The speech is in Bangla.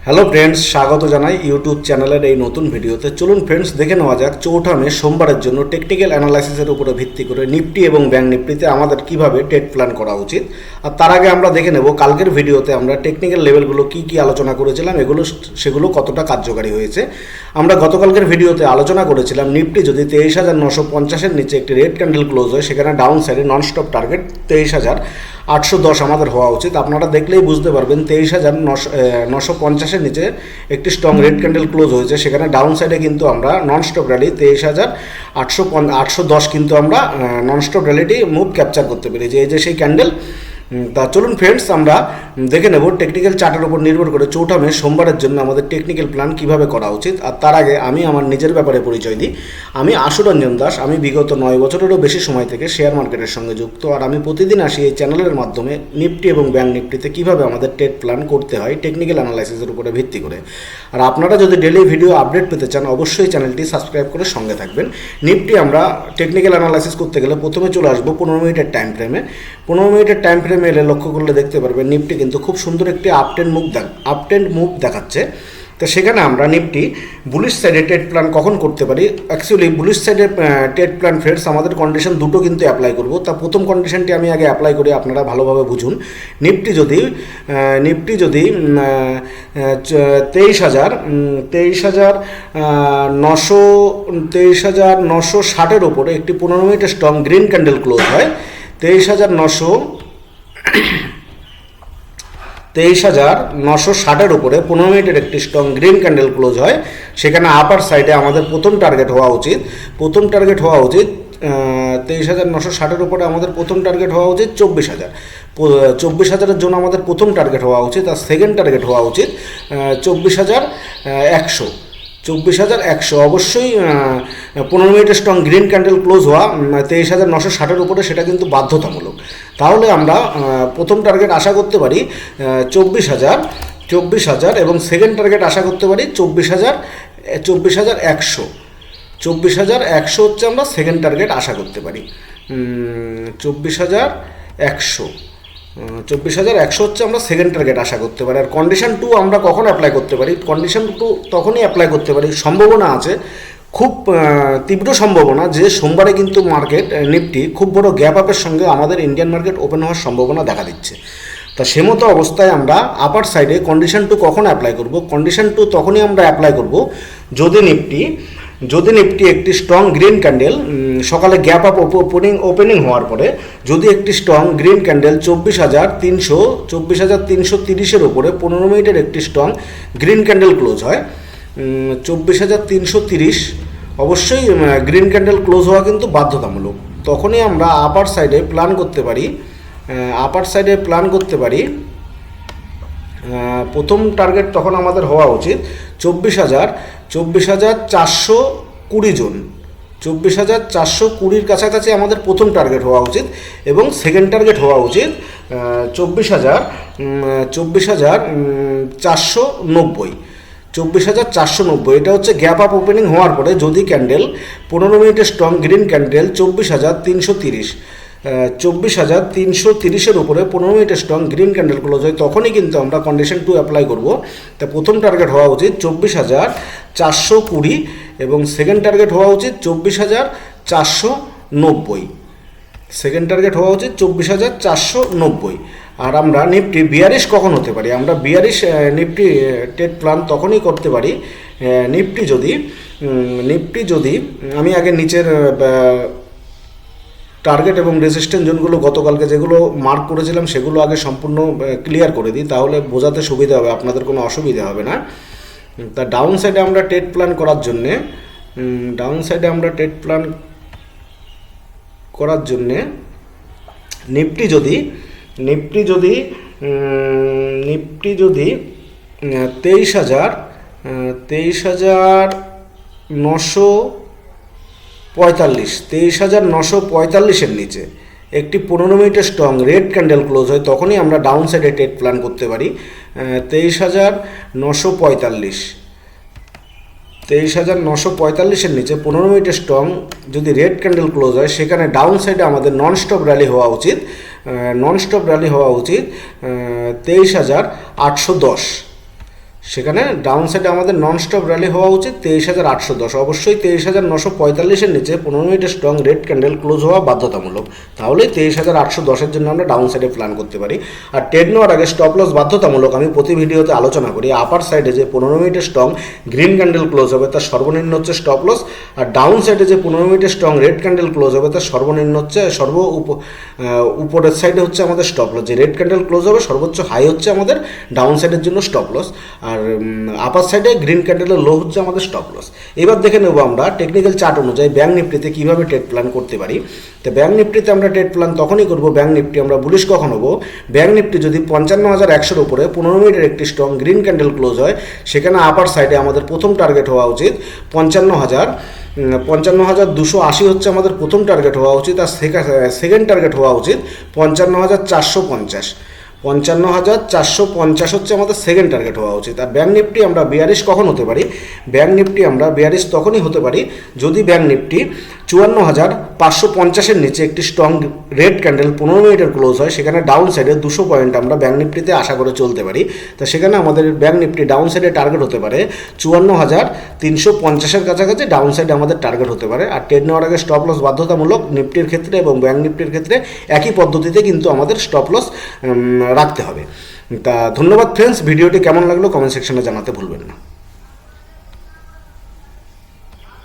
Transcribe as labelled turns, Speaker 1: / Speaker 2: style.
Speaker 1: হ্যালো ফ্রেন্ডস, স্বাগত জানাই ইউটিউব চ্যানেলের এই নতুন ভিডিওতে। চলুন ফ্রেন্ডস, দেখে নেওয়া যাক 4 মে সোমবারের জন্য টেকনিক্যাল অ্যানালাইসিসের উপরে ভিত্তি করে নিফটি এবং ব্যাংক নিফটিতে আমাদের কিভাবে ট্রেড প্ল্যান করা উচিত। আর তার আগে আমরা দেখে নেব কালকের ভিডিওতে আমরা টেকনিক্যাল লেভেলগুলো কি আলোচনা করেছিলাম, সেগুলো কতটা কার্যকারী হয়েছে। আমরা গতকালকের ভিডিওতে আলোচনা করেছিলাম নিফটি যদি 23,950-এর নিচে একটি রেড ক্যান্ডেল ক্লোজ হয়, সেখানে ডাউন সাইডে নন স্টপ টার্গেট 23,810 আমাদের হওয়া উচিত। আপনারা দেখলেই বুঝতে পারবেন 23,950-এর নিচে একটি স্ট্রং রেড ক্যান্ডেল ক্লোজ হয়েছে, সেখানে ডাউন সাইডে কিন্তু আমরা নন স্টপ র্যালি 23,810 কিন্তু আমরা নন স্টপ র্যালিটি মুভ ক্যাপচার করতে পেরেছি। এই যে সেই ক্যান্ডেল। তা চলুন ফ্রেন্ডস, আমরা দেখে নেব টেকনিক্যাল চার্টের উপর নির্ভর করে 4 মে সোমবারের জন্য আমাদের টেকনিক্যাল প্ল্যান কিভাবে করা উচিত। আর তার আগে আমি আমার নিজের ব্যাপারে পরিচয় দিই। আমি আশু রঞ্জন দাস। আমি বিগত 9 বছরেরও বেশি সময় থেকে শেয়ার মার্কেটের সঙ্গে যুক্ত। আর আমি প্রতিদিন আসি এই চ্যানেলের মাধ্যমে নিফটি এবং ব্যাংক নিফটিতে কীভাবে আমাদের ট্রেড প্ল্যান করতে হয় টেকনিক্যাল অ্যানালাইসিসের উপরে ভিত্তি করে। আর আপনারা যদি ডেইলি ভিডিও আপডেট পেতে চান, অবশ্যই চ্যানেলটি সাবস্ক্রাইব করে সঙ্গে থাকবেন। নিফটি আমরা টেকনিক্যাল অ্যানালাইসিস করতে গেলে প্রথমে চলে আসবো 15 মিনিটের টাইম ফ্রেমে। 15 মিনিটের টাইম ফ্রেমে এলে লক্ষ্য করলে দেখতে পারবেন নিফটি কিন্তু খুব সুন্দর একটি আপট্রেন্ড মুভ দেখাচ্ছে। তো সেখানে আমরা নিফটি বুলিশ সাইডে ট্রেড প্ল্যান কখন করতে পারি। অ্যাকচুয়ালি বুলিশ সাইডে ট্রেড প্ল্যান ফ্রেন্ডস আমাদের কন্ডিশন দুটো কিন্তু অ্যাপ্লাই করব। তা প্রথম কন্ডিশনটি আমি আগে অ্যাপ্লাই করি, আপনারা ভালোভাবে বুঝুন। নিফটি যদি 23,960-এর ওপরে একটি 15 মিনিটের স্ট্রং গ্রিন ক্যান্ডেল ক্লোজ হয়, 23,960-এর উপরে 15 মিনিটের একটি স্ট্রং গ্রিন ক্যান্ডেল ক্লোজ হয়, সেখানে আপার সাইডে আমাদের প্রথম টার্গেট হওয়া উচিত 23,960-এর উপরে আমাদের প্রথম টার্গেট হওয়া উচিত 24,000-এর জন্য আমাদের প্রথম টার্গেট হওয়া উচিত। আর সেকেন্ড টার্গেট হওয়া উচিত 24,100 অবশ্যই 15 মিনিটের স্ট্রং গ্রিন ক্যান্ডেল ক্লোজ হওয়া 23,960-এর উপরে, সেটা কিন্তু বাধ্যতামূলক। তাহলে আমরা প্রথম টার্গেট আশা করতে পারি 24,000 এবং সেকেন্ড টার্গেট আশা করতে পারি 24,100 হচ্ছে আমরা সেকেন্ড টার্গেট আশা করতে পারি। 24,100 হচ্ছে আমরা সেকেন্ড টার্গেট আশা করতে পারি। আর কন্ডিশন 2 আমরা কখন অ্যাপ্লাই করতে পারি? কন্ডিশন 2 তখনই অ্যাপ্লাই করতে পারি, সম্ভাবনা আছে, খুব তীব্র সম্ভাবনা যে সোমবারে কিন্তু মার্কেট নিফটি খুব বড় গ্যাপ আপের সঙ্গে আমাদের ইন্ডিয়ান মার্কেট ওপেন হওয়ার সম্ভাবনা দেখা দিচ্ছে। তা সে মতো অবস্থায় আমরা আপার সাইডে কন্ডিশন 2 কখন অ্যাপ্লাই করব? কন্ডিশন 2 তখনই আমরা অ্যাপ্লাই করব যদি নিফটি একটি স্ট্রং গ্রিন ক্যান্ডেল সকালে গ্যাপ আপ ওপেনিং হওয়ার পরে যদি একটি স্ট্রং গ্রিন ক্যান্ডেল 24,330-এর উপরে 15 মিনিটের একটি স্ট্রং গ্রিন ক্যান্ডেল ক্লোজ হয়, 24,330 অবশ্যই গ্রিন ক্যান্ডেল ক্লোজ হওয়া কিন্তু বাধ্যতামূলক। তখনই আমরা আপার সাইডে প্ল্যান করতে পারি প্রথম টার্গেট তখন আমাদের হওয়া উচিত 24,420 জন। 24,420-র কাছাকাছি আমাদের প্রথম টার্গেট হওয়া উচিত এবং সেকেন্ড টার্গেট হওয়া উচিত 24,490। এটা হচ্ছে গ্যাপ আপ ওপেনিং হওয়ার পরে যদি ক্যান্ডেল 15 মিনিটের স্ট্রং গ্রিন ক্যান্ডেল 24,330-এর উপরে 15 মিনিটের স্ট্রং গ্রিন ক্যান্ডেল ক্লোজ হয়, তখনই কিন্তু আমরা কন্ডিশন 2 অ্যাপ্লাই করব। তা প্রথম টার্গেট হওয়া উচিত 24,420 এবং সেকেন্ড টার্গেট হওয়া উচিত 24,490। সেকেন্ড টার্গেট হওয়া উচিত 24,490। আর আমরা নিফটি বিয়ারিশ কখন হতে পারি? আমরা বিয়ারিশ নিফটি ট্রেড প্ল্যান তখনই করতে পারি নিফটি যদি আমি আগে নিচের টার্গেট এবং রেজিস্ট্যান্স জোনগুলো গতকালকে যেগুলো মার্ক করেছিলাম সেগুলো আগে সম্পূর্ণ ক্লিয়ার করে দিই, তাহলে বোঝাতে সুবিধা হবে, আপনাদের কোনো অসুবিধা হবে না। তা ডাউন সাইডে আমরা ট্রেড প্ল্যান করার জন্যে নিফটি যদি 23,945-এর নিচে একটি 15 মিনিটের স্ট্রং রেড ক্যান্ডেল ক্লোজ হয়, তখনই আমরা ডাউন সাইডে ট্রেড প্ল্যান করতে পারি 23,945-এর নিচে 15 মিনিটের স্ট্রং যদি রেড ক্যান্ডেল ক্লোজ হয়, সেখানে ডাউন সাইডে আমাদের নন স্টপ র্যালি হওয়া উচিত 23,810। সেখানে ডাউন সাইডে আমাদের নন স্টপ র্যালি হওয়া উচিত 23,810, অবশ্যই 23,945-এর নিচে 15 মিনিটের স্ট্রং রেড ক্যান্ডেল ক্লোজ হওয়া বাধ্যতামূলক, তাহলেই 23,810-এর জন্য আমরা ডাউন সাইডে প্ল্যান করতে পারি। আর ট্রেড নেওয়ার আগে স্টপ লস বাধ্যতামূলক, আমি প্রতি ভিডিওতে আলোচনা করি। আপার সাইডে যে 15 মিনিটের স্ট্রং গ্রিন ক্যান্ডেল ক্লোজ হবে তার সর্বনিম্ন হচ্ছে স্টপ লস, আর ডাউন সাইডে যে 15 মিনিটের স্ট্রং রেড ক্যান্ডেল ক্লোজ হবে তার সর্বনিম্ন হচ্ছে উপরের সাইডে হচ্ছে আমাদের স্টপ লস। যে রেড ক্যান্ডেল ক্লোজ হবে সর্বোচ্চ হাই হচ্ছে আমাদের ডাউন সাইডের জন্য স্টপ লস, আর আপার সাইডে গ্রিন ক্যান্ডেলের লো হচ্ছে আমাদের স্টপ লস। এবার দেখে নেব আমরা টেকনিক্যাল চার্ট অনুযায়ী ব্যাংক নিফটিতে কীভাবে ট্রেড প্ল্যান করতে পারি। তো ব্যাংক নিফটিতে আমরা ট্রেড প্ল্যান তখনই করবো, ব্যাংক নিফটি আমরা বুলিশ কখন হবো, ব্যাংক নিফটি যদি 55,100-এর উপরে 15 মিনিটের একটি স্ট্রং গ্রিন ক্যান্ডেল ক্লোজ হয়, সেখানে আপার সাইডে আমাদের প্রথম টার্গেট হওয়া উচিত 55,280 হচ্ছে আমাদের প্রথম টার্গেট হওয়া উচিত, আর সেকেন্ড টার্গেট হওয়া উচিত 55,450। 55,450 হচ্ছে আমাদের সেকেন্ড টার্গেট হওয়া উচিত। আর ব্যাংক নিফটি আমরা বিয়ারিশ কখন হতে পারি, ব্যাংক নিফটি আমরা বিয়ারিশ তখনই হতে পারি যদি ব্যাংক নিফটি 54,550-এর নিচে একটি স্ট্রং রেড ক্যান্ডেল 15 মিনিটের ক্লোজ হয়, সেখানে ডাউন সাইডে 200 পয়েন্ট আমরা ব্যাংক নিফটিতে আশা করে চলতে পারি। তো সেখানে আমাদের ব্যাংক নিফটি ডাউন সাইডে টার্গেট হতে পারে 54,350-এর কাছাকাছি ডাউন সাইডে আমাদের টার্গেট হতে পারে। আর ট্রেড নেওয়ার আগে স্টপ লস বাধ্যতামূলক, নিফটির ক্ষেত্রে এবং ব্যাংক নিফটির ক্ষেত্রে একই পদ্ধতিতে কিন্তু আমাদের স্টপ লস রাখতে হবে। তা ধন্যবাদ ফ্রেন্ডস, ভিডিওটি কেমন লাগলো কমেন্ট সেকশনে জানাতে ভুলবেন না।